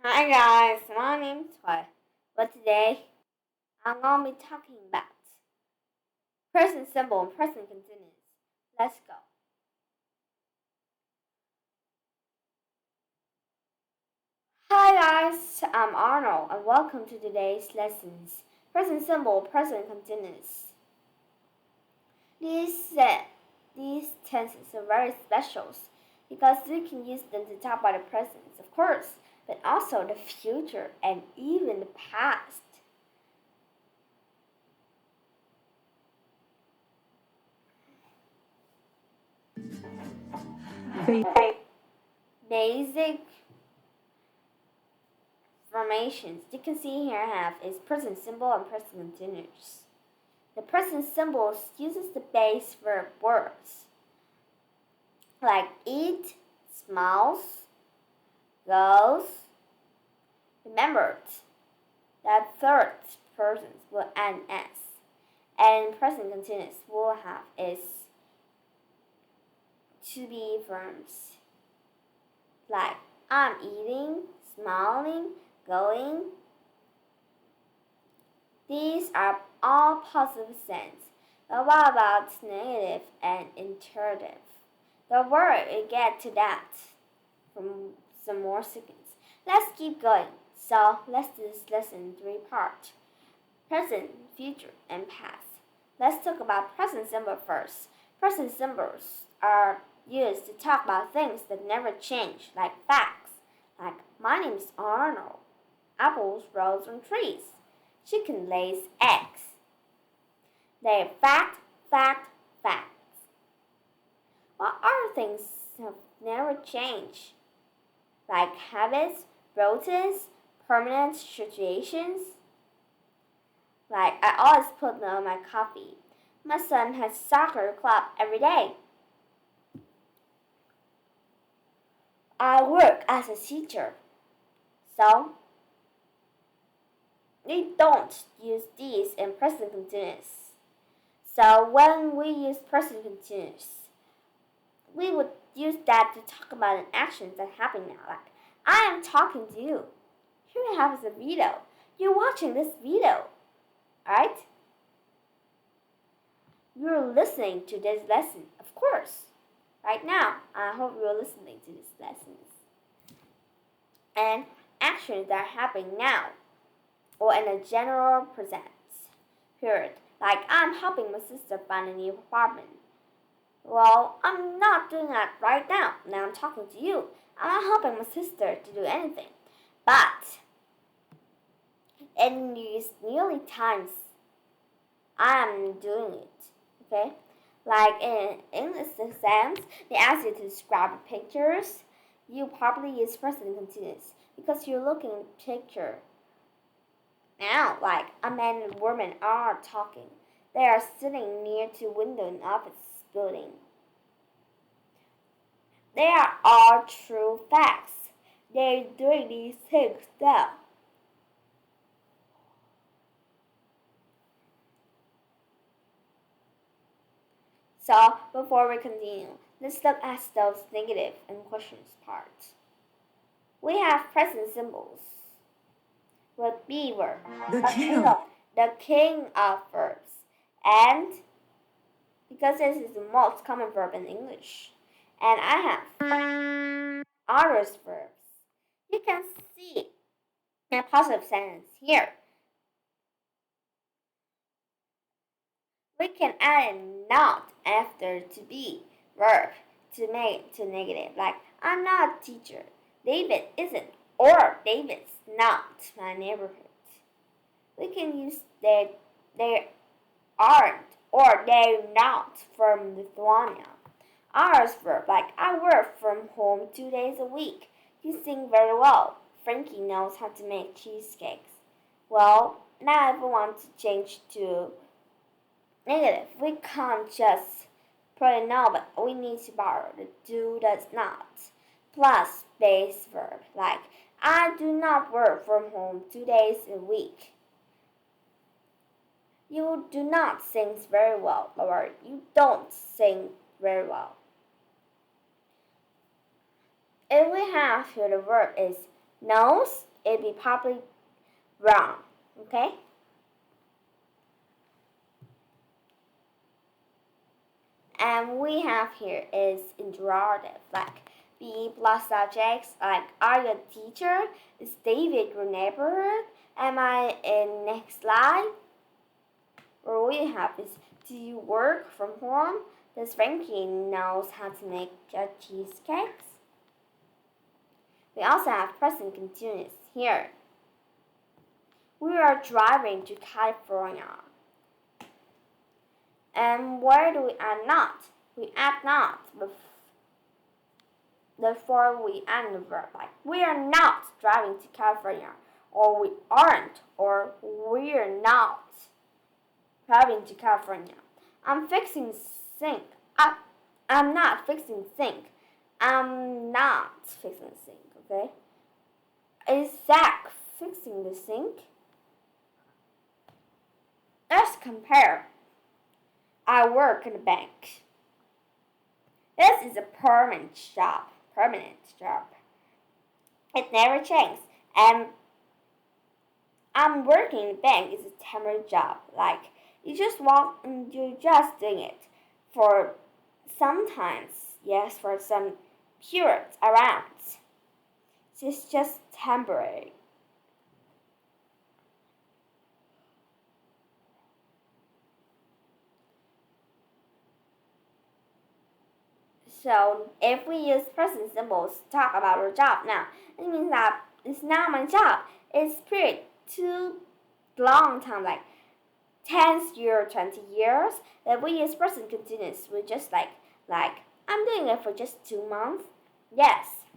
Hi guys, my name's Toy. But today I'm gonna be talking about present simple and present continuous. Let's go. Hi guys, I'm Arnold and welcome to today's lessons. Present simple, present continuous. These tenses are very special because we can use them to talk about the present, of course, but also the future and even the past. Basic formations you can see here I have is present simple and present continuous. The present simple uses the base verb words like eat, smiles, goes, remembered. That third person will end s. And present continuous will have is to be verbs like I'm eating, smiling, going. These are all positive sense. But what about negative and interrogative? Don't worry, we get to that from some more seconds. Let's keep going. So let's do this lesson in three parts. Present, future, and past. Let's talk about present simple first. Present symbols are used to talk about things that never change, like facts, like my name is Arnold. Apples grow on trees. Chicken lays eggs. They're facts. What other things have never changed? Like habits, routines, permanent situations? Like I always put milk in my coffee. My son has soccer club every day. I work as a teacher. So, we don't use these in present continuous. So when we use present continuous, we would use that to talk about an action that happened now. Like, I am talking to you. Here we have the video. You're watching this video, right? You're listening to this lesson, of course. Right now, I hope you're listening to these lessons. And actions that are happening now, or in a general present period. Like, I'm helping my sister find a new apartment. Well, I'm not doing that right now. Now I'm talking to you. I'm not helping my sister to do anything. But in these nearly times, I'm doing it. Okay? Like in English exams, they ask you to describe pictures. You probably use present continuous because you're looking at the picture. Now, like a man and woman are talking. They are sitting near to a window in an office building. They are all true facts. They're doing these things now. So, before we continue, let's look at those negative and questions parts. We have present symbols with be verb, the king of verbs, and because this is the most common verb in English, and I have others verbs. You can see a positive sentence here. We can add a not after to be verb to make to negative, like I'm not a teacher. David isn't, or David's not my neighborhood. We can use they aren't or they're not from Lithuania. Ours verb, like I work from home 2 days a week. You sing very well. Frankie knows how to make cheesecakes. Well, now if we want to change to negative, we can't just put a no, but we need to borrow the do does not plus base verb, like I do not work from home 2 days a week. You do not sing very well, or you don't sing very well. If we have here the verb is knows it'd be probably wrong. Okay? And we have here is interrogative, like be plus subjects, like are you a teacher? Is David your neighborhood? Am I in next slide? Or we have is do you work from home? Does Frankie knows how to make cheesecakes? We also have present continuous here. We are driving to California. And where do we add not? We add not before we add the verb. Like we are not driving to California, or we aren't, or we're not driving to California. I'm fixing sink. I'm not fixing sink. I'm not fixing the sink, okay? Is Zach fixing the sink? Let's compare. I work in a bank. This is a permanent job. It never changes. And I'm working in a bank is a temporary job. Like you just walk and you're just doing it for sometimes, yes, for some periods around. It's just temporary. So if we use present symbols to talk about our job now, it means that it's not my job. It's pretty too long time, like 10 years, 20 years. If we use present continuous, we just like I'm doing it for just 2 months. Yes.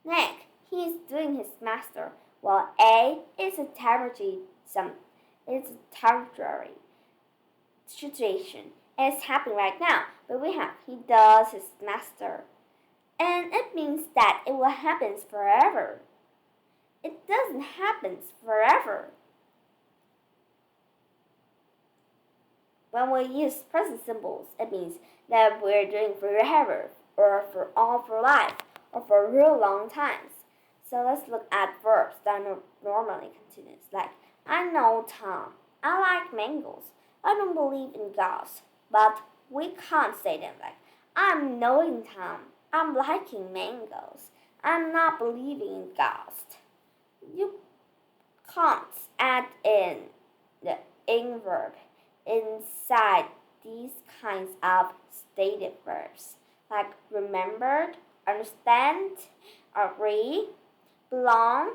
Nick, he's doing his master. Well, A is a temporary situation. It's happening right now, but we have he does his master. And it means that it will happen forever. It doesn't happen forever. When we use present symbols, it means that we're doing forever, or for all for life, or for a real long times. So let's look at verbs that are normally continuous, like I know Tom. I like mangoes. I don't believe in ghosts, but we can't say them like I'm knowing Tom. I'm liking mangoes. I'm not believing in ghosts. You can't add in the in verb inside these kinds of stative verbs, like remembered, understand, agree, belong.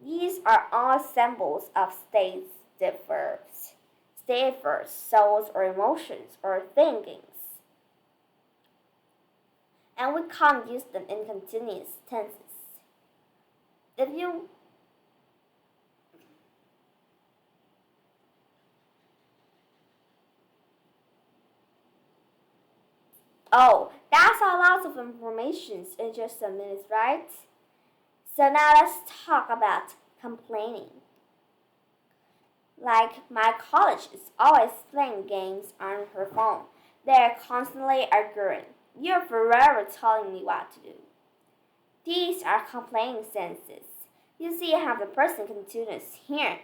These are all symbols of stative verbs. Stative verbs, souls or emotions or thinkings. And we can't use them in continuous tenses. If you Oh, that's a lot of information in just a minute, right? So now let's talk about complaining. Like my college is always playing games on her phone. They're constantly arguing. You're forever telling me what to do. These are complaining sentences. You see how the present continuous here,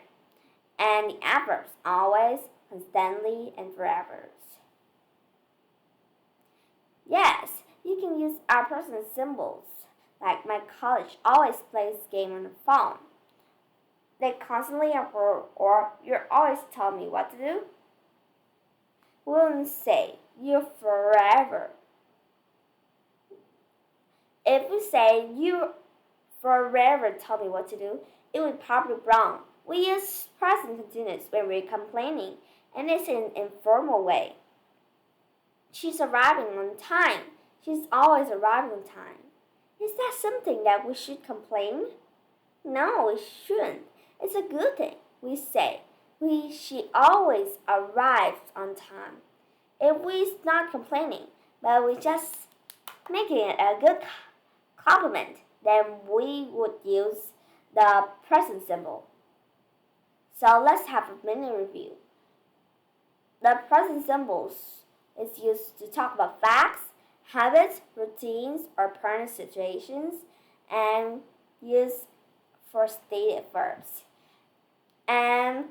and the adverbs always, constantly, and forever. Yes, you can use our present symbols. Like my college always plays game on the phone. They constantly or you're always telling me what to do. We wouldn't say you forever. If we say you forever tell me what to do, it would probably be wrong. We use present continuous when we're complaining, and it's in an informal way. She's arriving on time. She's always arriving on time. Is that something that we should complain? No, we shouldn't. It's a good thing. We say, she always arrives on time. If we're not complaining, but we just making it a good compliment, then we would use the present symbol. So let's have a mini review. The present symbols is used to talk about facts, habits, routines, or current situations, and used for stated verbs. And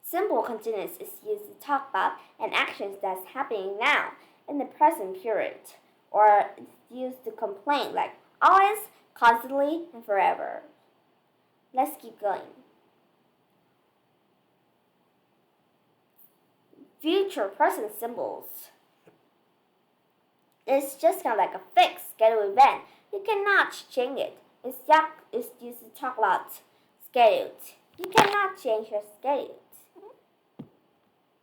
simple continuous is used to talk about an action that's happening now in the present period, or it's used to complain like always, constantly, and forever. Let's keep going. Future present symbols. It's just kind of like a fixed scheduled event. You cannot change it. It's used to talk about scheduled. You cannot change your schedule.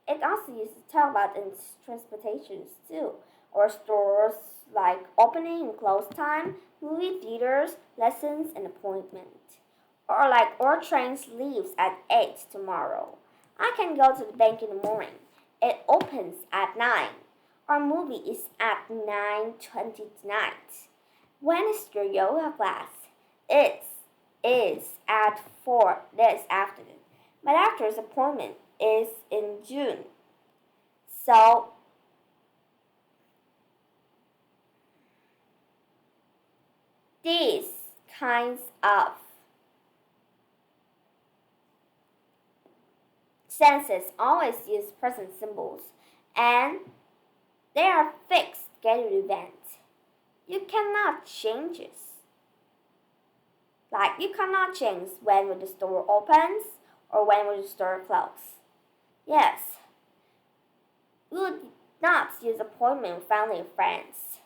It also used to talk about in transportations too, or stores like opening and close time, movie theaters, lessons, and appointment. Or trains leaves at 8 tomorrow. I can go to the bank in the morning. It opens at 9. Our movie is at 9:20 tonight. When is your yoga class? It is at 4 this afternoon. My doctor's appointment is in June. So these kinds of sentences always use present symbols, and they are fixed scheduled events. You cannot change it. Like you cannot change when the store opens or when the store closes. Yes, we would not use appointment with family and friends.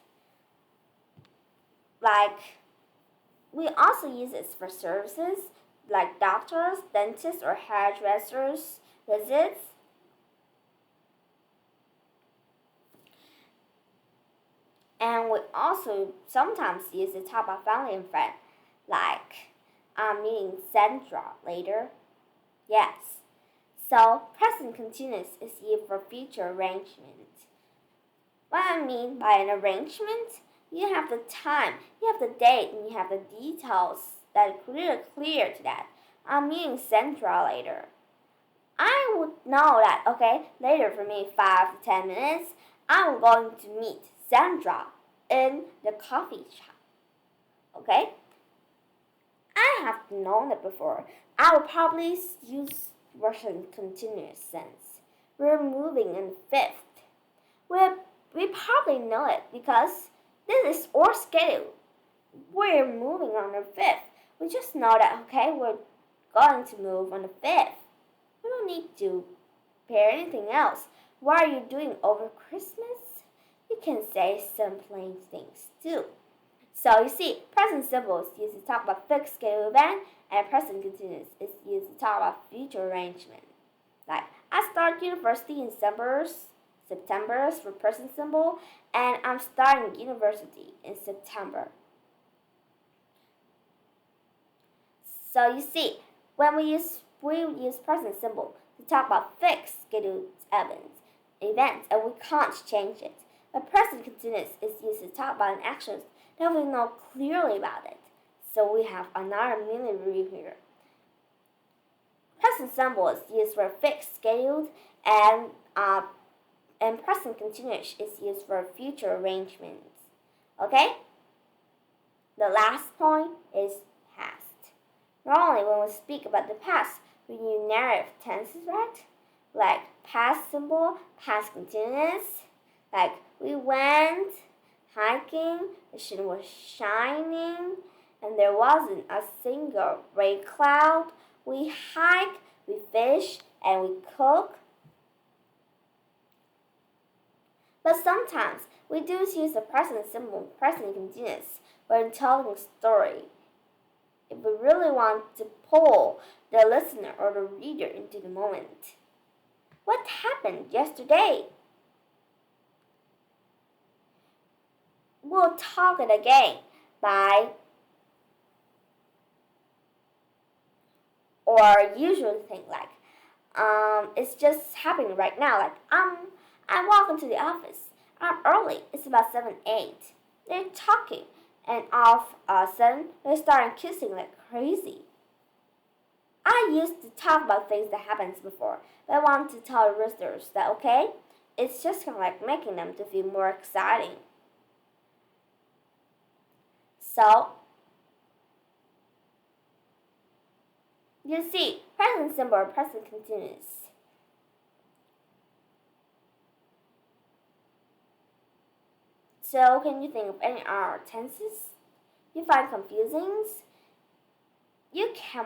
Like we also use it for services like doctors, dentists, or hairdressers visits. And we also sometimes use it to talk about family and friends, like I'm meeting Sandra later. Yes. So present continuous is used for future arrangement. What I mean by an arrangement, you have the time, you have the date, and you have the details that are clear to that. I'm meeting Sandra later. I would know that, okay, later for me, 5 to 10 minutes, I'm going to meet Sandra in the coffee shop. Okay? I have known it before. I would probably use Russian continuous sense. We're moving in fifth. We probably know it because this is our schedule. We're moving on the fifth. We just know that, okay, we're going to move on the fifth. We don't need to prepare anything else. What are you doing over Christmas? You can say some plain things too. So you see, present simple is used to talk about fixed schedule event, and present continuous is used to talk about future arrangement. Like I start university in September for present simple, and I'm starting university in September. So you see, when we use present simple to talk about fixed scheduled events, and we can't change it. But present continuous is used to talk about an action that we know clearly about it. So we have another mini review here. Present simple is used for fixed scheduled, and present continuous is used for future arrangements. Okay? The last point is past. Normally, when we speak about the past, we use narrative tenses, right? Like past simple, past continuous. Like we went hiking, the sun was shining, and there wasn't a single gray cloud. We hike, we fish, and we cook. But sometimes we do use the present simple, present continuous when telling a story. If we really want to pull the listener or the reader into the moment. What happened yesterday? We'll talk it again by or usually think like it's just happening right now. Like I'm walking to the office. I'm early. It's about 7-8. They're talking, and all of a sudden they're starting kissing like crazy. I used to talk about things that happened before, but I want to tell the listeners that okay, it's just kind of like making them to feel more exciting. So, you see, present simple, present continuous. So, can you think of any other tenses you find confusing? You can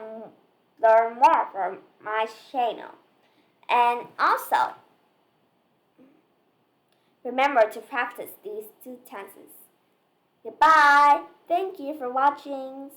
learn more from my channel. And also, remember to practice these two tenses. Goodbye. Thank you for watching.